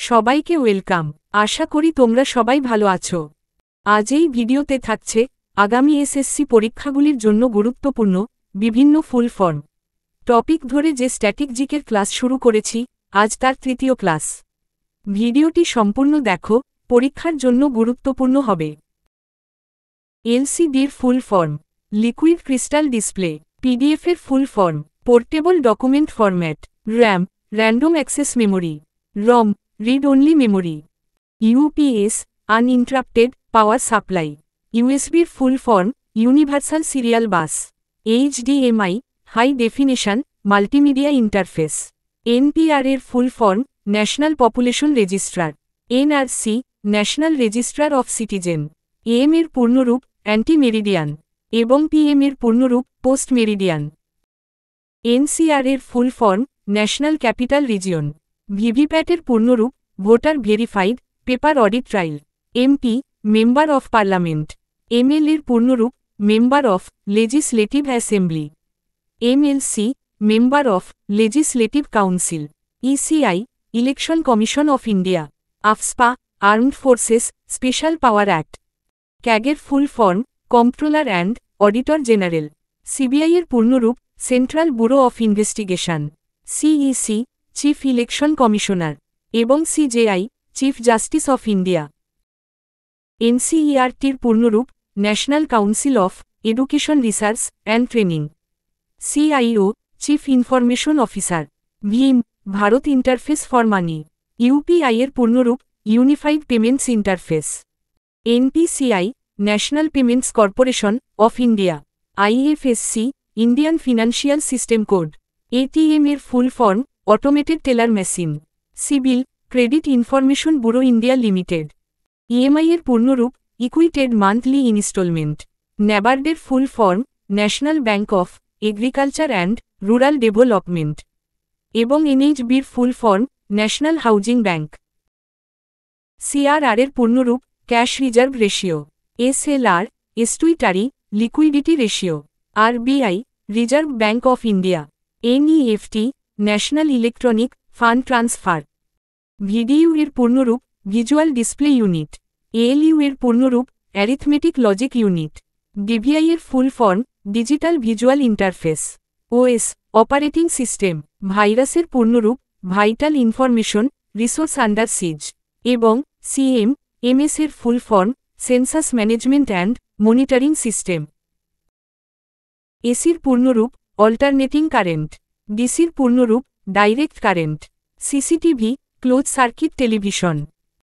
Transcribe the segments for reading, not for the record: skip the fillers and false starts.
সবাইকে ওয়েলকাম। আশা করি তোমরা সবাই ভালো আছো। আজ এই ভিডিওতে থাকছে আগামী এসএসসি পরীক্ষাগুলির জন্য গুরুত্বপূর্ণ বিভিন্ন ফুল ফর্ম টপিক ধরে যে স্ট্যাটিক জিকের ক্লাস শুরু করেছি, আজ তার তৃতীয় ক্লাস। ভিডিওটি সম্পূর্ণ দেখো, পরীক্ষার জন্য গুরুত্বপূর্ণ হবে। এলসিডির full form liquid crystal display, পিডিএফের full form portable document format, RAM random access memory, ROM read only memory, UPS uninterruptible power supply, ইউএসবির full form universal serial bus, HDMI high definition multimedia interface, NPR এর full form national population register, NRC national register of citizen, M এর পূর্ণরূপ anti Meridien এবং PM এর পূর্ণরূপ post meridian, NCR এর full form national capital region, ভিভিপ্যাটের পূর্ণরূপ voter verified paper audit trail, MP member of parliament, ML এর পূর্ণরূপ member of legislative assembly, MLC member of legislative council, ECI election commission of India, AFSPA armed forces special power act, ক্যাগের full form comptroller and auditor general, CBI এর পূর্ণরূপ central bureau of investigation, CEC chief election commissioner এবং CJI chief justice of India, এনসিইআরটির পূর্ণরূপ national council of education research and training, CIO chief information officer, ভিম Bharat interface for money, UPI এর পূর্ণরূপ unified payments interface, NPCI national payments corporation of India, IFSC Indian financial system code, ATM এর full form automated teller machine, civil credit information bureau India limited, EMI এর পূর্ণরূপ equated monthly instalment, ন্যাবার্ডের full form national bank of agriculture and rural development এবং এনএইচবির full form national housing bank, CRR এর পূর্ণরূপ cash reserve ratio, SLR statutory liquidity ratio, RBI reserve bank of India, NEFT national electronic fund transfer, VDU এর পূর্ণরূপ visual display unit, ALU এর পূর্ণরূপ arithmetic logic unit, DVI এর full form digital visual interface, OS operating system, ভাইরাসের পূর্ণরূপ vital information resource under siege এবং CMS এর full form census management and monitoring system, এসির পূর্ণরূপ অল্টারনেটিং কারেন্ট, ডিসির পূর্ণরূপ direct current, CCTV close circuit television,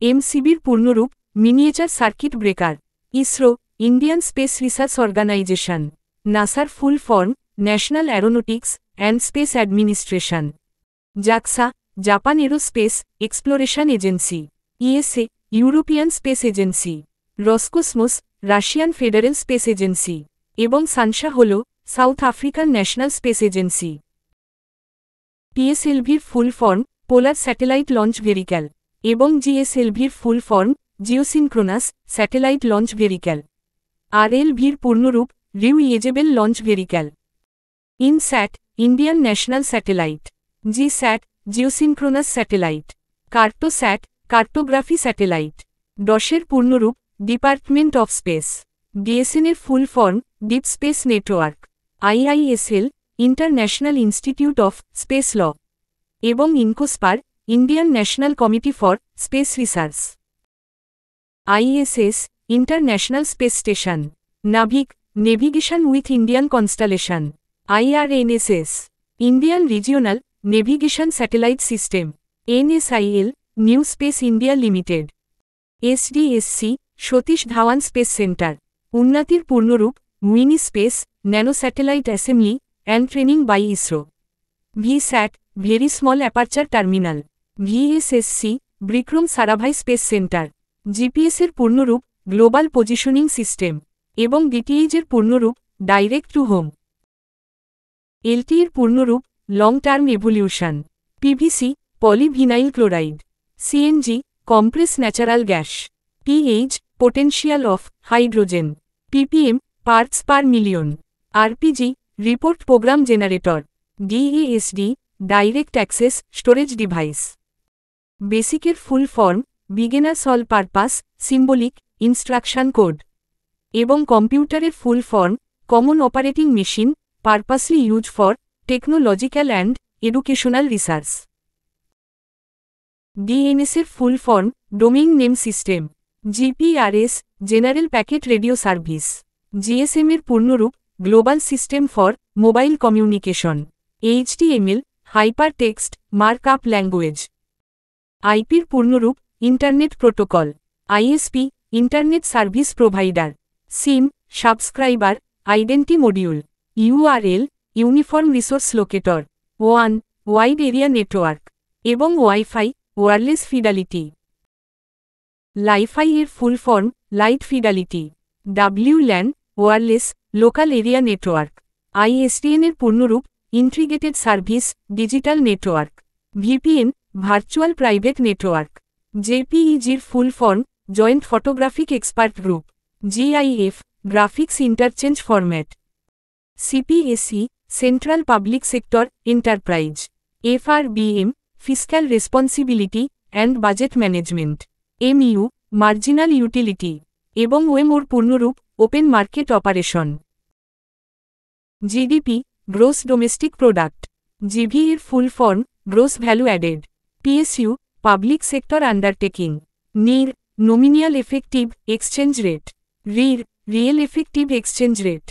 এমসিবির পূর্ণরূপ miniature circuit breaker, ISRO Indian space research organisation, নাসার full form national aeronautics and space administration, JAXA Japan aerospace exploration agency, ESA European space agency, Roscosmos Russian federal space agency এবং SANSA হল south African national space agency, পিএসএলভির full form polar satellite launch vehicle এবং জিএসএলভির full form geosynchronous satellite launch vehicle, আরএলভির পূর্ণরূপ reusable launch vehicle, INSAT Indian national satellite, GSAT geosynchronous satellite, Cartosat cartography satellite, ডসের পূর্ণরূপ department of space, ডিএসএনের full form deep space network, IISL international institute of space law এবং INCOSPAR Indian national committee for space research, ISS international space station, Navik navigation with Indian constellation, IRNSS Indian regional navigation satellite system, NSIL new space India limited, SDSC Satish Dhawan space centre, উন্নতির পূর্ণরূপ mini space nano satellite assembly and training by ISRO, VSAT very small aperture terminal, VSSC Vikram Sarabhai space centre, জিপিএসের পূর্ণরূপ global positioning system এবং DTH এর পূর্ণরূপ direct to home, LT এর পূর্ণরূপ long term evolution, PVC polyvinyl chloride, CNG compress natural gas, pH potential of hydrogen, PPM parts per million, RPG report program generator, DASD direct access storage device, বেসিকের full form beginners all purpose symbolic instruction code এবং কম্পিউটারের full form common operating machine purposely use for technological and educational research. ডিএনএসের full form domain name system. GPRS general packet radio service. জিএসএমের পূর্ণরূপ global system for mobile communication. HTML hyper text markup language. আইপির পূর্ণরূপ internet protocol. ISP internet service provider. SIM subscriber identity module. URL uniform resource locator. ওয়ান wide area network এবং wifi wireless fidelity. Lifi এর full form light fidelity. WLAN wireless local area network. ISDN এর পূর্ণরূপ integrated service digital network. VPN virtual private network. জেপিইজির full form joint photographic expert group. GIF graphics interchange format. CPSE central public sector enterprise. FRBM fiscal responsibility and budget management. MU marginal utility এবং ওয়েমোর পূর্ণরূপ open market operation. GDP gross domestic product. GV এর full form gross value added. PSU public sector undertaking. NEER nominal effective exchange rate. REER real effective exchange rate.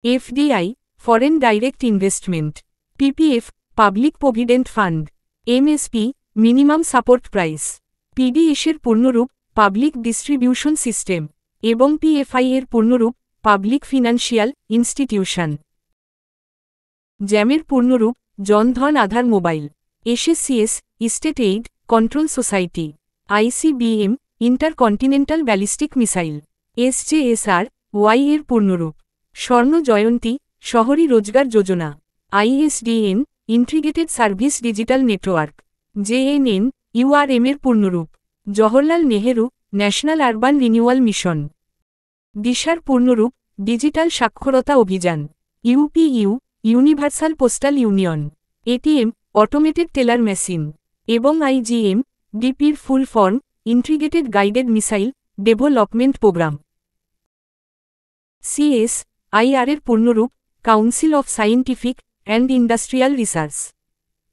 FDI foreign direct investment. PPF public provident fund. MSP minimum support price. PDS এর পূর্ণরূপ public distribution system এবং PFI এর পূর্ণরূপ public financial institution. জ্যামের পূর্ণরূপ Jan Dhan Aadhaar mobile. SSCS state aid control society. ICBM intercontinental ballistic missile. SJSR Y এর পূর্ণরূপ স্বর্ণ জয়ন্তী শহরী রোজগার যোজনা। আইএসডিএন integrated service digital network. JNN URM এর পূর্ণরূপ Jawaharlal Nehru national urban renewal mission. দিশার পূর্ণরূপ digital Saksharta Abhiyan. UPU universal postal union. ATM automated teller machine এবং IGM ডিপির full form integrated guided missile development programme. CS IR এর পূর্ণরূপ council of scientific and industrial research.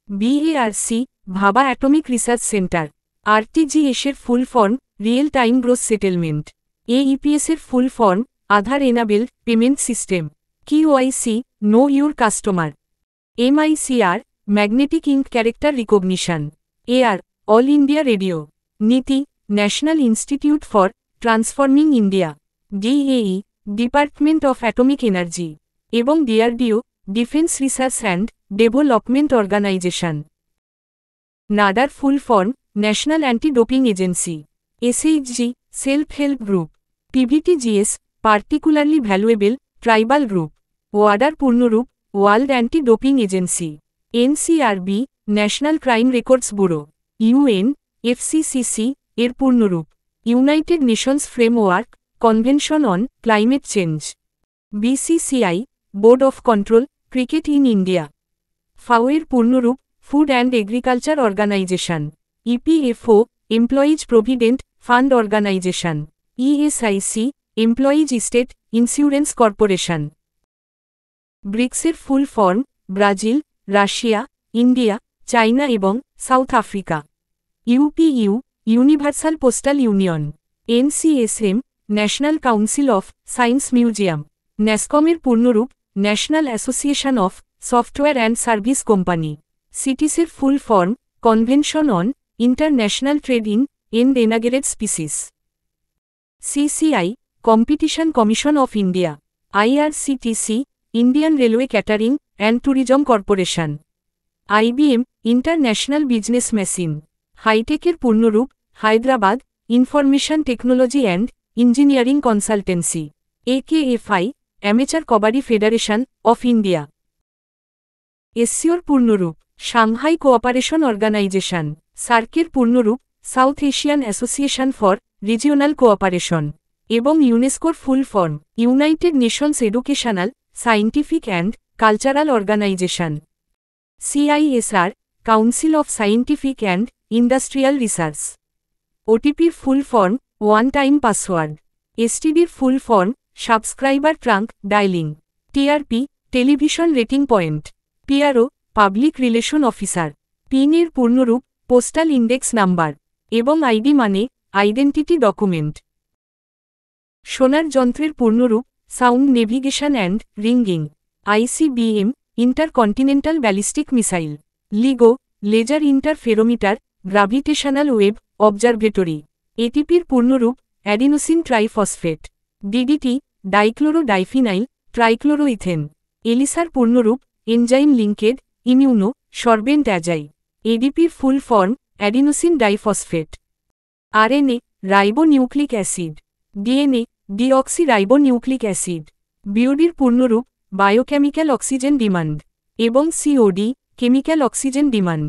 BARC Bhabha atomic research centre. RTGS এর full form real time gross settlement. AEPS এর full form Aadhaar enabled payment system. QIC no your customer. MICR magnetic ink character recognition. AR all India radio. NITI national institute for transforming India. DAE department of atomic energy এবং DRDO defence research and development organisation. নাডার full form national anti doping agency. SHG self help group. PVTGs particularly valuable tribal group. ওয়াডার পূর্ণরূপ world anti doping agency. NCRB national crime records bureau. UN FCCC এর পূর্ণরূপ united nations framework convention on climate change. BCCI board of control cricket in India. FAO এর পূর্ণরূপ food and agriculture organisation. EPFO employees provident fund organisation. ESIC employees state insurance corporation. ব্রিক্সের full form Brazil Russia India China এবং south Africa. UPU universal postal union. NCSM national council of science museum. ন্যাসকমের পূর্ণরূপ national association of software and service company. সিটিসের full form convention on international trade in endangered species. CCI competition commission of India. IRCTC Indian railway catering and tourism corporation. IBM international business machine. হাইটেকের পূর্ণরূপ Hyderabad information technology and engineering consultancy. AKFI amateur kabaddi federation of India. এসসিওর পূর্ণরূপ Shanghai cooperation organisation. সার্কের পূর্ণরূপ south Asian association for regional cooperation এবং ইউনেস্কোর full form united nations educational scientific and cultural organisation. CISR council of scientific and industrial research. ওটিপির full form one time password. এসটিডির full form subscriber trunk dialling. TRP television rating point. PRO public relation officer. পিনের পূর্ণরূপ postal index number এবং ID মানে identity document. Sonar যন্ত্রের পূর্ণরূপ sound navigation and ringing. ICBM intercontinental ballistic missile. LIGO laser interferometer gravitational wave observatory. এটিপির পূর্ণরূপ adenosine triphosphate. DDT dichloro diphenyl trichloroethane. এলিসার পূর্ণরূপ enzyme linked immuno sorbent assay. এডিপির full form adenosine diphosphate. RNA ribonucleic acid. DNA deoxy ribonucleic acid. বিওডির পূর্ণরূপ biochemical oxygen demand এবং COD chemical oxygen demand.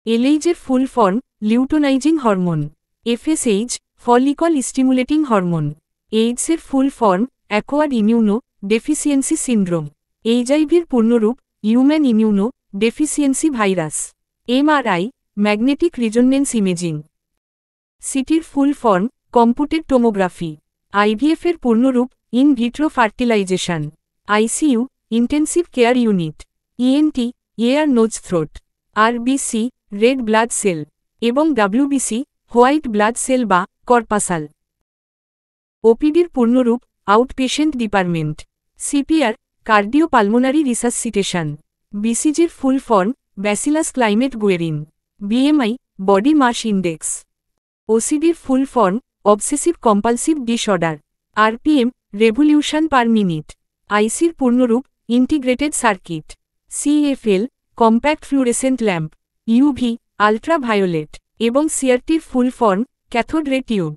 এলএইচের full form লিউটোনাইজিং hormone. FSH follicle stimulating hormone. এইডসের full form acquired immuno deficiency syndrome. এইচআইভির পূর্ণরূপ human immuno deficiency virus. MRI magnetic resonance imaging. সিটির full form computed tomography. আইভিএফের পূর্ণরূপ in vitro fertilisation. ICU intensive care unit. ENT ear nose throat. RBC red blood cell এবং WBC white blood cell বা corpuscle. ওপিডির পূর্ণরূপ outpatient department. CPR cardiopulmonary resuscitation. বিসিজির full form bacillus Calmette Guerin. BMI body mass index. ওসিডির full form obsessive compulsive disorder. RPM revolution per minute. আইসির পূর্ণরূপ integrated circuit. CFL compact fluorescent lamp. UV ultraviolet এবং সিআরটির full form cathode ray tube.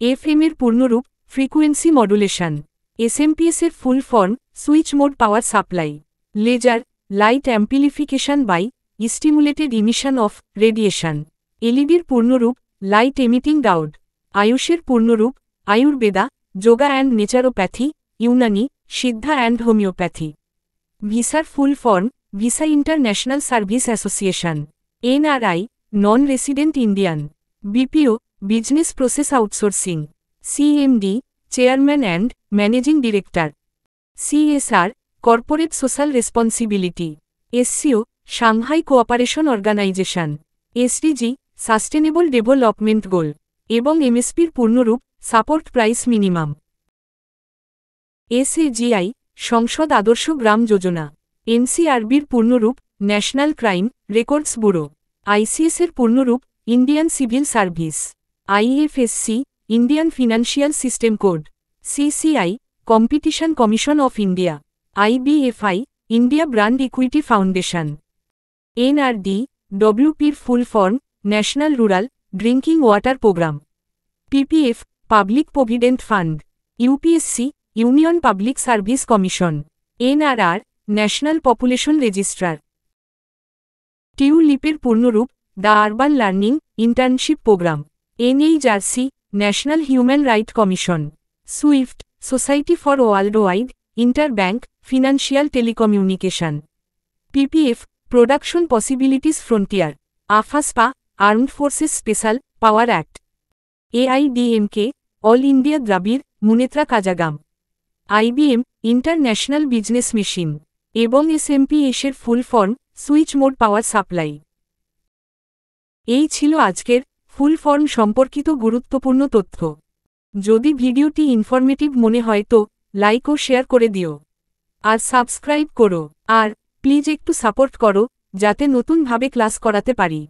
এফএমের পূর্ণরূপ frequency modulation. এসএমপিএসের full form switch mode power supply. Laser light amplification by stimulated emission of radiation. এলইডির পূর্ণরূপ light emitting diode. আয়ুষের পূর্ণরূপ Ayurveda yoga and naturopathy Unani Siddha and homoeopathy. ভিসার full form visa international service association. NRI non resident Indian. BPO business process outsourcing. CMD chairman and managing director. CSR corporate social responsibility. SCO Shanghai cooperation organisation. SDG sustainable development goal এবং এমএসপির পূর্ণরূপ support price minimum. এসএজিআই সংসদ আদর্শ গ্রাম যোজনা। এনসিআরবির পূর্ণরূপ national crime records bureau. আইসিএসের পূর্ণরূপ Indian civil service. IFSC Indian financial system code. CCI competition commission of India. IBFI India brand equity foundation. NRD ডব্লিউপির full form national rural drinking water programme. PPF public provident fund. UPSC union public service commission. NRR national population registrar. টিউলিপের পূর্ণরূপ the urban learning internship programme. NHRC national human right commission. SWIFT society for world wide inter bank financial telecommunication. PPF production possibilities frontier. AFSPA armed forces special power act. AIADMK all India Dravida Munnetra Kazhagam. IBM international business machine এবং এসএমপিএসের full form switch mode power supply. এই ছিল আজকের full form সম্পর্কিত গুরুত্বপূর্ণ তথ্য। যদি ভিডিওটি ইনফরমেটিভ মনে হয় তো লাইক ও শেয়ার করে দিও আর সাবস্ক্রাইব করো আর প্লিজ একটু সাপোর্ট করো যাতে নতুনভাবে ক্লাস করাতে পারি।